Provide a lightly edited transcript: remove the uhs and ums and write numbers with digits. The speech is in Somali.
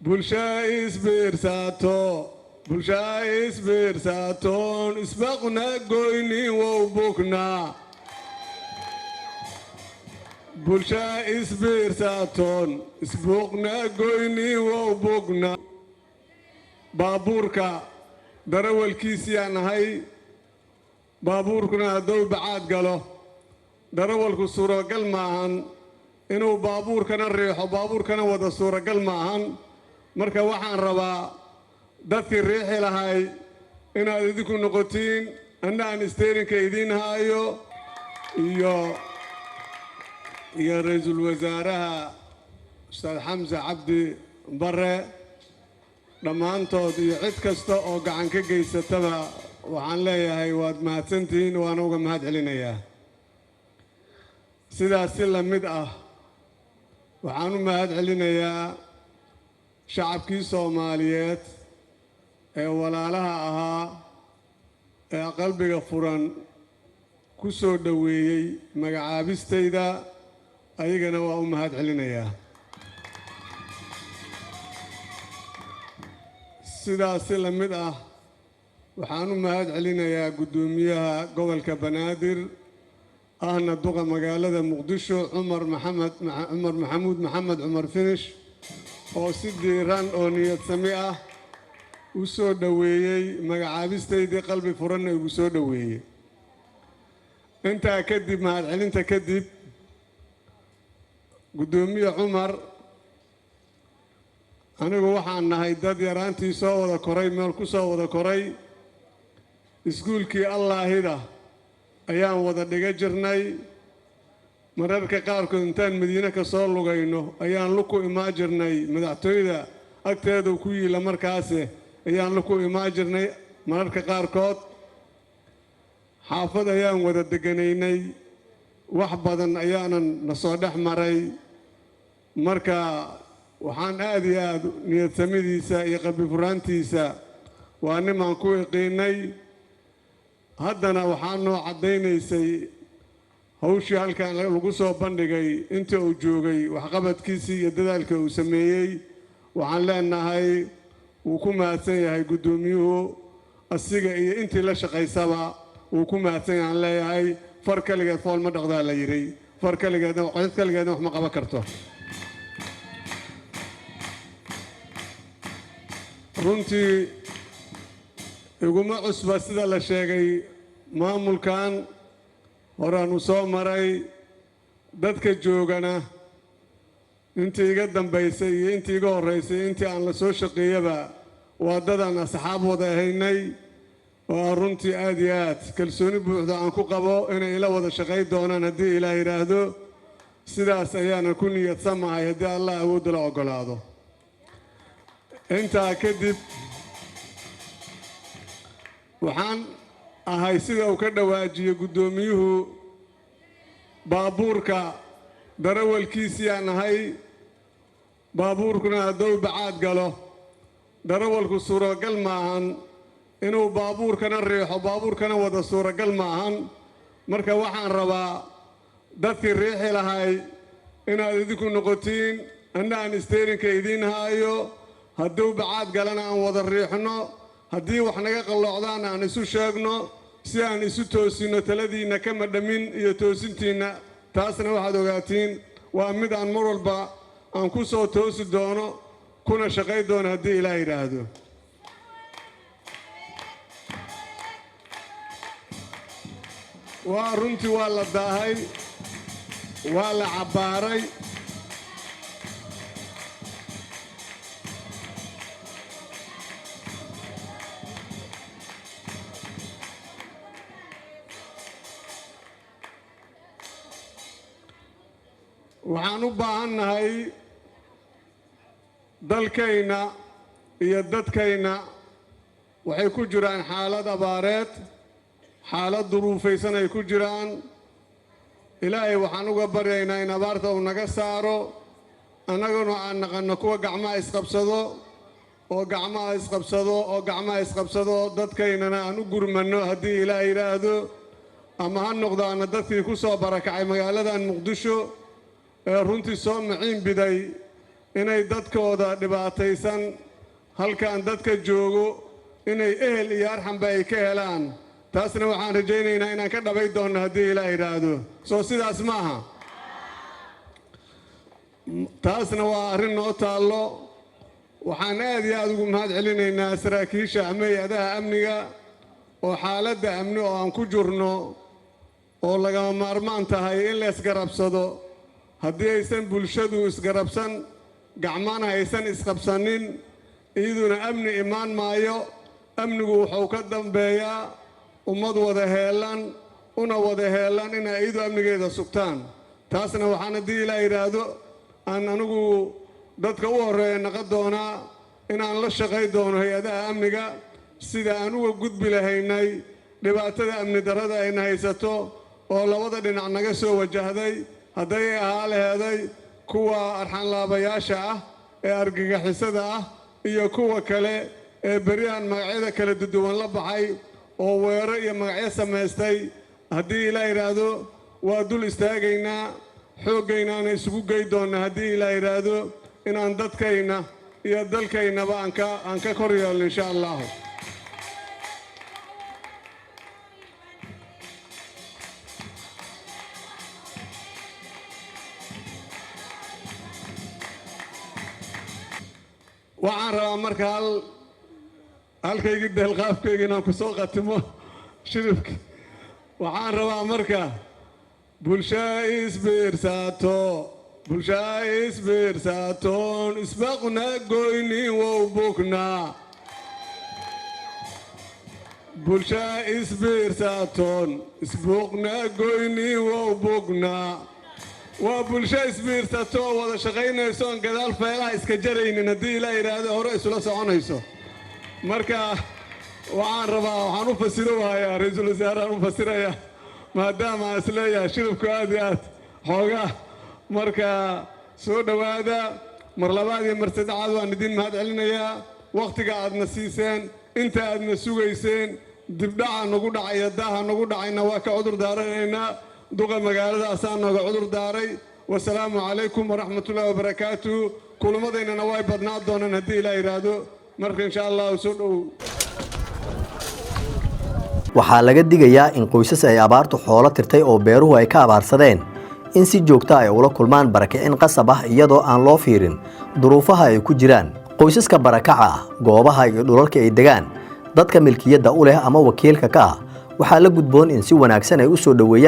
بولشايس بيرساتو بولشايس بيرساتون اسبقنا قويني وبوكنا بولشايس بيرساتون اسبقنا قويني وبوكنا بابوركا درول كيسيان هاي بابوركنا دو بعاد قالو درول كسورة قل معهن إنه بابوركنا الريح وبابوركنا ودا سورة قل معهن marka waxaan rabaa dadkii riixi lahay inaad idinku noqotiin annaan isteerinka idin haayo iyo ra'iisul wasaaraha Ustaad Xamza Cabdi Barre dhammaantood iyo cid kasta oo gacan ka geysataba waxaan leeyahay waad mahadsantihiin waan uga mahad celinayaa sidaas si la mid ah waxaan u mahad celinayaa shacabkii Soomaaliyeed ee walaalaha ahaa ee qalbiga furan ku soo dhaweeyay magacaabistayda ayagana waa u mahad celinayaa sidaas la mid ah waxaan u mahad celinayaa gudoomiyaha gobolka Banaadir ahna duqa magaalada Muqdisho Cumar Maxamuud Maxamed Cumar Finish oo si diiran oo niyad sami ah u soo dhaweeyay magacaabisteydii qalbi furan ugu soo dhaweeyay inta kadib mahad celinta kadib gudoomiye Cumar anigu waxaan nahay dad yaraantii soo wada koray meel ku soo wada koray iskuulkii Allaahida ayaan wada dhiga jirnay mararka qaarkood intaan Madiina ka soo lugayno ayaan luku imaan jirnay madaxtooyada agteeda ku yiila markaas ayaan luku imaan jirnay mararka qaarkood xaafad ayaan wada deganaynay wax badan ayaanan na soo dhex maray marka waxaan aad iyo aad niyad samidiisa iyo qalbi furaantiisa waa nimaan ku yaqiinay haddana waxaan noo cadaynaysay hawshii halkan lagu soo bandhigay inta uu joogay waxqabadkiisii iyo dadaalka uu sameeyay waxaan leenahay uu ku mahadsan yahay gudoomiyuhu asiga iyo intii la shaqaysaba uu ku mahadsan yahay leeyahay far kaligeed fool ma dhaqdaa la yiri far kaligeed wax ma qaban karto runtii iguma cusba sida la sheegay maamulkan horaan u soo maray dadka joogana intii iga dambaysay iyo intii iga horeysay intii aan la soo shaqeeyaba waa dadan asxaab wada ahaynay oo runtii aad iyo aad kalsooni buuxda aan ku qabo inay ila wada shaqeey doonaan haddii Ilaah yiraahdo sidaas ayaana ku niyadsamahay haddii Allah awood la ogolaado inta kadib waxaan ahay sida uu ka dhawaajiyay gudoomiyuhu baabuurka darawalkiisii aan ahay baabuurkuna hadduu bacaad galo darawalku suuragal maahan inuu baabuurkana riixo baabuurkana wada suuragal maahan marka waxaan rabaa dadkii riixi lahay inaad idinku noqotiin annaan isteerinka idin haayo hadduu bacaad galana aan wada riixno haddii wax naga qalloocdaan aan isu sheegno si aan isu toosino taladiina kama dhamin iyo toosintiina taasna waxaad ogaatiin waa mid aan mar walba aan ku soo toosi doono kuna shaqay doono haddii Ilaah yiraahdo waa runtii waa la daahay waa la cabaaray waxaan u baahannahay dalkayna iyo dadkayna waxay ku jiraan xaalad abaareed xaalad duruufaysan ay ku jiraan ilaahay waxaan uga baryaynaa in abaarta uu naga saaro annaguna aan naqanno kuwa gacmaha isqabsado dadkaynana aan u gurmanno haddii Ilaah yiraahdo ama ha noqdaana dadkii ku soo barakacay magaaladan Muqdisho runtii soo maciin biday inay dadkooda dhibaataysan halkaan dadka joogo inay ehel iyo arxanba ay ka helaan taasna waxaan rajaynaynaa inaan ka dhabay doonno haddii Ilaahay yiraahdo soo sidaas ma aha taasna waa arrin noo taallo waxaan aad iyo aad ugu mahad celinaynaa saraakiisha hay'adaha amniga oo xaaladda amni oo aan ku jirno oo lagama maarmaan tahay in la isgarabsado haddii aysan bulshadu isgarabsan gacmana aysan isqabsanin iyaduna amni imaan maayo amnigu wuxuu ka dambeeyaa ummad wada heelan una wada heelan inay iyadu amnigeeda sugtaan taasna waxaan haddii Ilaahay yiraahdo aan anigu dadka u horeeya naqa doonaa inaan la shaqay doono hay'adaha amniga sida aan uga gudbi lahaynay dhibaatada amni darrada ayna haysato oo labada dhinac naga soo wajahday hadday ahaa laheeday kuwa arxan laabayaasha ah ee argagixisada ah iyo kuwa kale ee beriyahan magacyada kala duwan la baxay oo weero iyo magacyo samaystay haddii Ilaahay yiraahdo waa dul istaagaynaa xoogaynaana isugu gey doonnaa haddii Ilaahay yiraahdo inaan dadkayna iyo dalkaynaba aan ka kor yeelno insha Allah waxaan rabaa marka halkayga deelqaafkayga inaan ku soo qatimo shiribka waxaan rabaa marka bulsha isbiirsaatoon isbaqna goyni wow buknaa bulsha isbiirsaatoon isbuqna goyni wow buknaa waa bulsho isbiirsato wada shaqaynayso aan gadaal feelaha iska jaraynin haddii Ilaahay yiraahdo hore isula soconayso marka waxaan u fasiro waayaa ra'iisul wasaaraha u fasiraya maadaama aan isleeyahay shiribku aad iyo aad xoogaa marka soo dhowaada mar labaad iyo mar saddexaad waan idin mahad celinayaa waqtiga aadna siiseen inta aadna sugayseen dibdhaca nagu dhacaya daaha nagu dhacayna waa ka cudur daaranaynaa duqa magaalada asaan nooga cudur daaray wasalaamu calaykum waraxmatullaahi wabarakaatuh kulamadeennana way badnaa doonaan haddii Ilaahay yiraahdo marka insha Allah soo dhow waxaa laga digayaa in qoysas ay abaartu xoolo tirtay oo beeruhu ay ka abaarsadeen in si joogto ah ay ula kulmaan barakicin qasab ah iyadoo aan loo fiirin duruufaha ay ku jiraan qoysaska barakaca ah goobaha iyo dhulalka ay degaan dadka milkiyadda u leh ama wakiilka ka ah waxaa la gudboon in si wanaagsan ay u soo dhaweeyaan